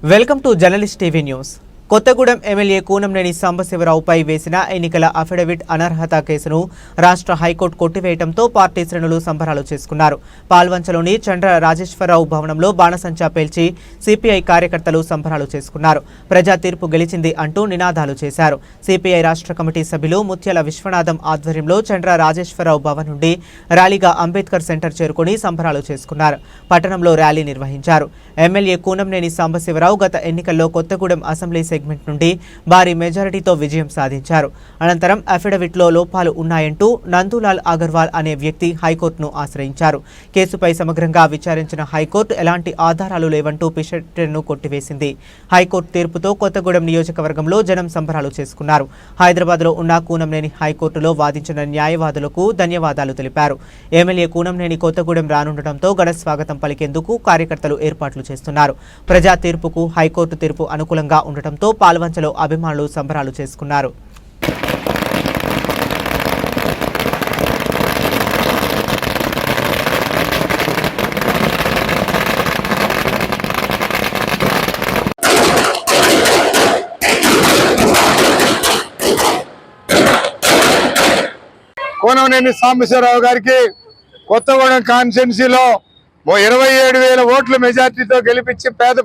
Welcome to journalist TV news. Kothagudem MLA Koonamneni సాంబశివరావుపై వేసిన ఎన్నికల అఫిడవిట్ అనర్హత కేసును రాష్ట్ర హైకోర్టు కొట్టివేయడంతో పార్టీ శ్రేణులు సంబరాలు చేసుకున్నారు. పాల్వంచలోని చంద్ర రాజేశ్వరరావు భవనంలో బాణసంచా పేల్చి సిపిఐ కార్యకర్తలు సంబరాలు చేసుకున్నారు. ప్రజా తీర్పు గెలిచింది అంటూ నినాదాలు చేశారు. సిపిఐ రాష్ట్ర కమిటీ సభ్యులు ముత్యాల విశ్వనాథం ఆధ్వర్యంలో చంద్ర రాజేశ్వరరావు భవన్ నుండి ర్యాలీగా అంబేద్కర్ సెంటర్ చేరుకుని సంబరాలు చేసుకున్నారు. పట్టణంలో ర్యాలీ నిర్వహించారు. ఎమ్మెల్యే కూనంనేని సాంబశివరావు గత ఎన్నికల్లో కొత్తగూడెం అసెంబ్లీ సెగ్మెంట్ నుండి భారీ మెజారిటీతో విజయం సాధించారు. అనంతరం అఫిడవిట్లో లోపాలు ఉన్నాయంటూ నందూలాల్ అగర్వాల్ అనే వ్యక్తి హైకోర్టును ఆశ్రయించారు. కేసుపై సమగ్రంగా విచారించిన హైకోర్టు ఎలాంటి ఆధారాలు లేవంటూ పిటిషన్ను కొట్టివేసింది. హైకోర్టు తీర్పుతో కొత్తగూడెం నియోజకవర్గంలో జనం సంబరాలు చేసుకున్నారు. హైదరాబాద్లో ఉన్న కూనంనేని హైకోర్టులో వాదించిన న్యాయవాదులకు ధన్యవాదాలు తెలిపారు. ఎమ్మెల్యే కూనంనేని కొత్తగూడెం రానుండటంతో ఘన స్వాగతం పలికేందుకు కార్యకర్తలు ఏర్పాట్లు చేస్తున్నారు. ప్రజా తీర్పుకు హైకోర్టు తీర్పు అనుకూలంగా ఉండటంతో పాల్వంచలో అభిమానులు సంబరాలు చేసుకున్నారు. కూనంనేని సాంబశివరావు గారికి కొత్తగూడెం కాన్స్టిట్యున్సీలో 27,000 ఓట్ల మెజార్టీతో గెలిపించి పేద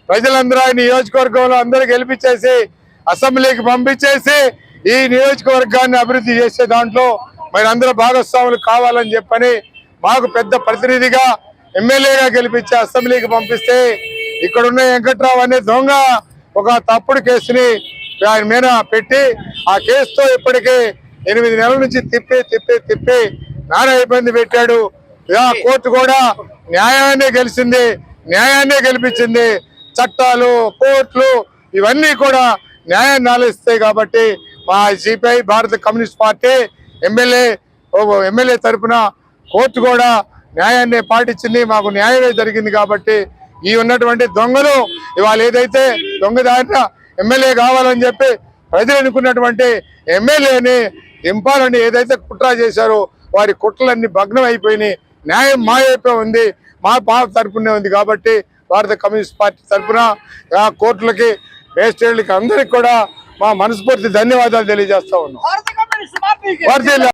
ప్రజలందరూ ఆయన నియోజకవర్గంలో అందరూ గెలిపించేసి అసెంబ్లీకి పంపించేసి ఈ నియోజకవర్గాన్ని అభివృద్ధి చేసే దాంట్లో మరి అందరూ భాగస్వాములు కావాలని చెప్పని మాకు పెద్ద ప్రతినిధిగా ఎమ్మెల్యేగా గెలిపించి అసెంబ్లీకి పంపిస్తే ఇక్కడున్న వెంకట్రావు అనే దొంగ ఒక తప్పుడు కేసుని ఆయన మీద పెట్టి ఆ కేసుతో ఇప్పటికీ 8 నెలల నుంచి తిప్పి నానా ఇబ్బంది పెట్టాడు. కోర్టు కూడా న్యాయాన్ని గెలిపించింది. చట్టాలు, కోర్టులు ఇవన్నీ కూడా న్యాయాన్ని ఆలోచిస్తాయి. కాబట్టి మా సిపిఐ భారత కమ్యూనిస్ట్ పార్టీ ఎమ్మెల్యే తరఫున కోర్టు కూడా న్యాయాన్ని పాటించింది. మాకు న్యాయమే జరిగింది. కాబట్టి ఈ ఉన్నటువంటి దొంగలు ఇవాళ ఏదైతే దొంగదారిన ఎమ్మెల్యే కావాలని చెప్పి ప్రజలు అనుకున్నటువంటి ఎమ్మెల్యేని దింపాలని ఏదైతే కుట్ర చేశారో వారి కుట్రలన్నీ భగ్నం అయిపోయినాయి. న్యాయం మా వైపే ఉంది, మా తరపునే ఉంది. కాబట్టి భారత కమ్యూనిస్ట్ పార్టీ తరఫున కోర్టులకి, మేజిస్ట్రేట్లకి అందరికి కూడా మా మనస్ఫూర్తి ధన్యవాదాలు తెలియజేస్తా ఉన్నాం.